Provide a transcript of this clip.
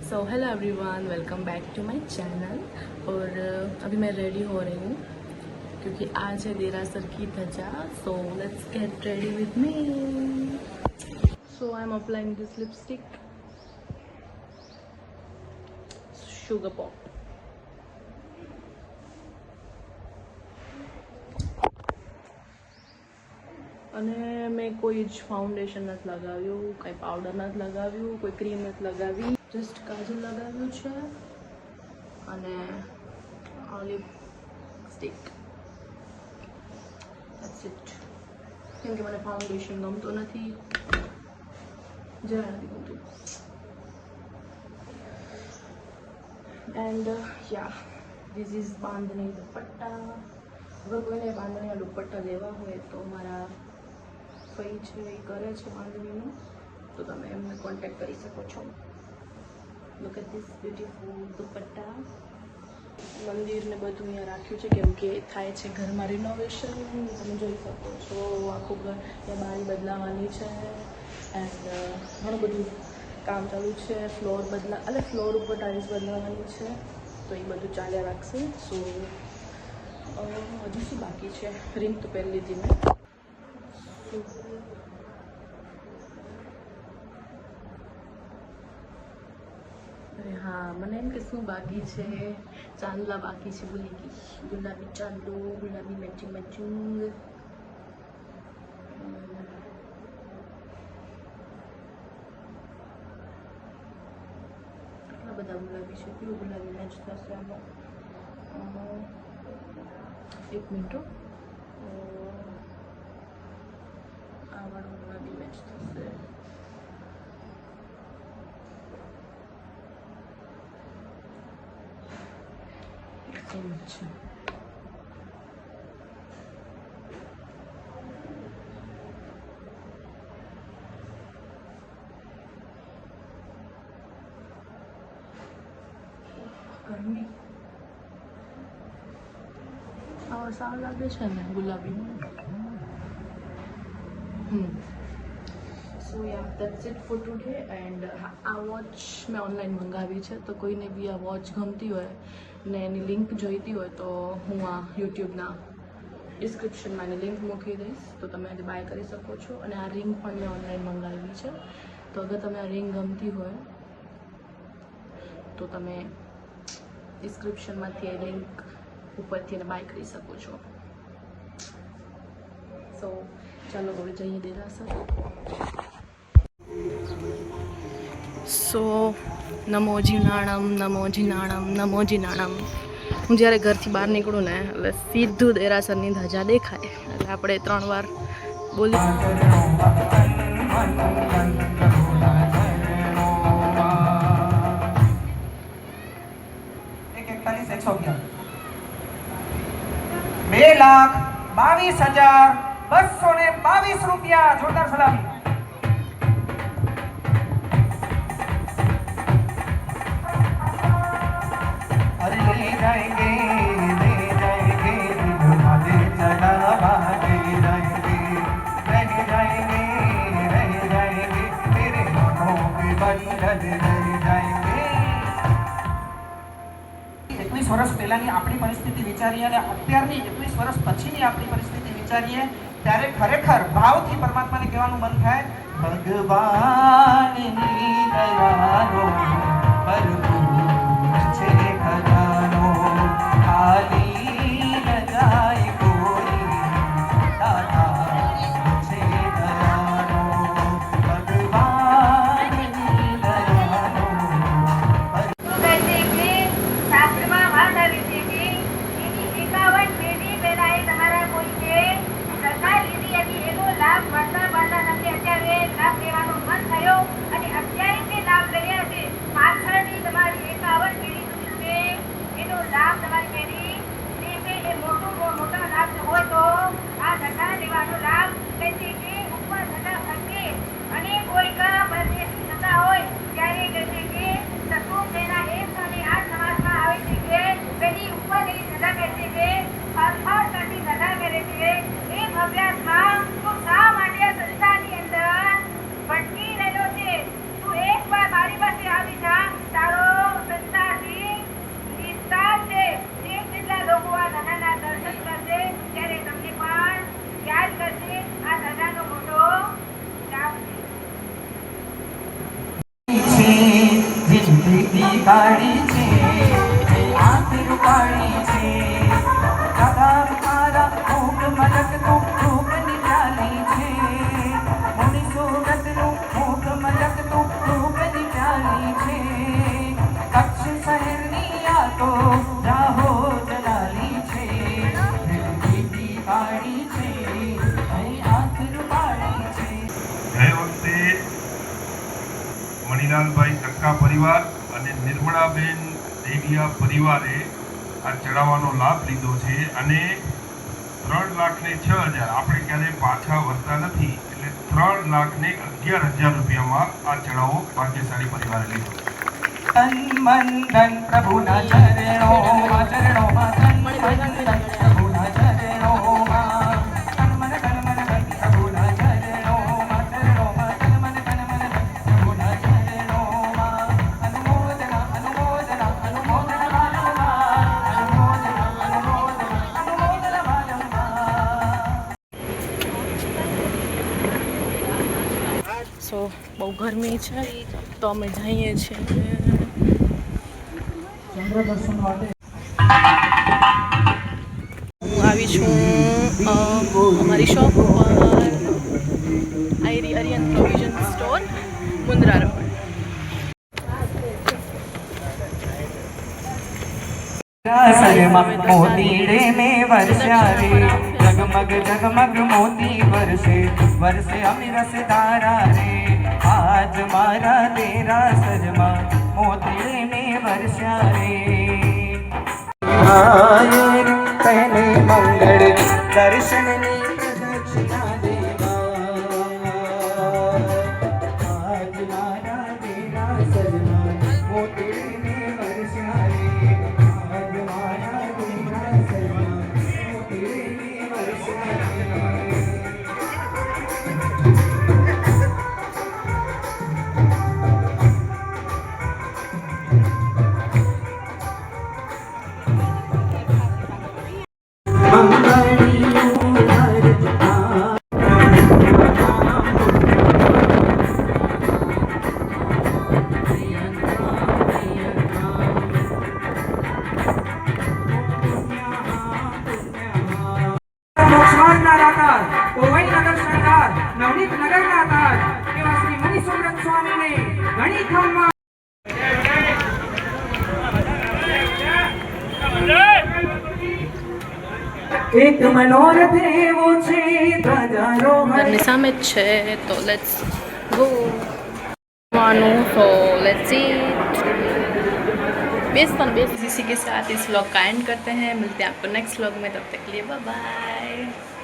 So hello everyone, welcome back to my channel. और अभी मैं रेडी हो रही हूँ क्योंकि आज है देरासर की धजा। So let's get ready with me. So I am applying this lipstick sugar pop. અને મેં કોઈ જ ફાઉન્ડેશન નથી લગાવ્યું, કંઈ પાવડર નથી લગાવ્યું, કોઈ ક્રીમ નથી લગાવી, જસ્ટ કાજલ લગાવ્યું છે અને ઓલિવ સ્ટિક, ધેટ્સ ઇટ. કેમ કે મને ફાઉન્ડેશન ગમતો નથી, જરા નથી ગમતું. એન્ડ યા ધીસ ઇઝ બાંધણી દુપટ્ટા. અગર કોઈને બાંધણીના દુપટ્ટા લેવા હોય તો મારા ફઈ છે એ કરે છે બાંધણીનું, તો તમે એમને કોન્ટેક્ટ કરી શકો છો. Look at this beautiful dupatta. મંદિરને બધું અહીંયા રાખ્યું છે કેમ કે થાય છે ઘરમાં રિનોવેશન. તમે જોઈ શકો છો આખું ઘર, ત્યાં બારી બદલાવાની છે એન્ડ ઘણું બધું કામ ચાલુ છે. ફ્લોર ફ્લોર ઉપર ટાઇલ્સ બદલાવાની છે, તો એ બધું ચાલ્યા રાખશે. સો હજી શું બાકી છે? રિંગ તો પહેરી લીધી મેં. અરે હા, મને એમ કે શું બાકી છે? ચાંદલા બાકી છે, ભૂલી ગઈ. ગુલાબી ચાંદલો, ગુલાબી મેચિંગ મેચિંગ. કેટલા બધા ગુલાબી છે, કયું ગુલાબી મેચ થશે આમાં? એક મિનિટ, આ વાળું ગુલાબી મેચ થશે. સેમ છે. ગરમી આ સારું લાગે છે ને ગુલાબી. So ya that's it for today. And આ વોચ મેં ઓનલાઈન મંગાવી છે, તો કોઈને બી આ વોચ ગમતી હોય ને એની લિંક જોઈતી હોય તો હું આ યુટ્યુબના ડિસ્ક્રિપ્શનમાં એની લિંક મૂકી દઈશ, તો તમે આજે બાય કરી શકો છો. અને આ રિંગ પણ મેં ઓનલાઈન મંગાવી છે, તો અગર તમે આ રિંગ ગમતી હોય તો તમે ડિસ્ક્રિપ્શનમાંથી એ લિંક ઉપરથી એને બાય કરી શકો છો. સો ચાલો હવે જઈએ દેરાસર. સો નમો જીનાણમ, નમો જીનાણમ, નમો જીનાણમ. હું જ્યારે ઘરથી બહાર નીકળું ને એટલે સીધું દેરાસરની ધજા દેખાય, એટલે આપણે 3 વાર બોલી ₹2,22,222 જોરદાર સલામી. अरे ले जाएंगे तुम्हारे चढ़ावा ले जाएंगे, रह जाएंगे तेरे हाथों पे बंधन रह जाएंगे. 21 વર્ષ પહેલાની આપણી પરિસ્થિતિ વિચારીએ અને અત્યારની 21 વર્ષ પછીની આપણી પરિસ્થિતિ વિચારીએ ત્યારે ખરેખર ભાવથી પરમાત્માને કહેવાનું મન થાય, ભગવાનની દયાનો ભરપૂર છે ખજાનો, ખાલી ન જાય કોઈ દાતા છે દયાનો, ભગવાનની દયાનો. શાસ્ત્રમાં વાત આવી છે કે એની 51 પેઢી પહેલા તમારા કોઈને સત્તા લીધી હતી, એનો લાભ મળતા નથી. અત્યારે લાભ લેવાનો મન થયો અને અત્યારે તે લાભ લઈ કાઢી છે આંખ રૂપાળી છે દાદા તારા ભોગ મલકનું ભોગ નિરાલી છે મોની સુરતનું ભોગ મલકનું ભોગ નિરાલી છે કચ્છ શહેરની આ તો રાહો જલાલી છે દિલથી કાઢી છે આંખ રૂપાળી છે. ગયે વખતે મણિલાલભાઈ કક્કા પરિવાર અને નિર્મળાબેન દેવિયા પરિવારે આ ચડાવવાનો લાભ લીધો છે અને 3,06,000 આપણે ક્યારેય પાછા વળતા નથી એટલે 3,11,000 રૂપિયામાં આ ચડાવો ભાગ્યશાળી પરિવારે લીધો. તન મન ધન પ્રભુના ચરણોમાં ચરણોમાં તન મન ધન પ્રભુના ચરણોમાં તન મન ધન પ્રભુના ચરણોમાં ચરણોમાં તન મન ધન પ્રભુના ચરણોમાં અનુમોદના અનુમોદના અનુમોદના વારંવાર અનુમોદના અનુમોદના અનુમોદના વારંવાર. સો બહુ ગરમી છે તો અમે જઈએ છીએ ચંદ્રદર્શન માટે હું આવી છું અમારી શોપ પર આયરી પ્રોવિઝન સ્ટોર મુન્દ્રા રોડ. સરમાં મોતીડે में वर्षा रे जगमग जगमग मोती वर्षे वर्षे अमिरस धारा रे आज मारा तेरा सजमा मोतीड़े में वर्षा रे पहले मंगल दर्शन ની પ્રદક્ષિણા દેવા आज मारा तेरा सजमा मोतीड़े में वर्षा रे નવનીત નગરના તાજ એવા શ્રી મની સુરત સ્વામીને ઘણી ખમ્મા એક મનોરથ એવો છે ઘરની સામે જ છે તો લેટ્સ ગો मानू तो लेट्स सी इसी के साथ इस व्लॉग का एंड करते हैं. मिलते हैं आपको नेक्स्ट व्लॉग में. तब तक के लिए बाय बाय.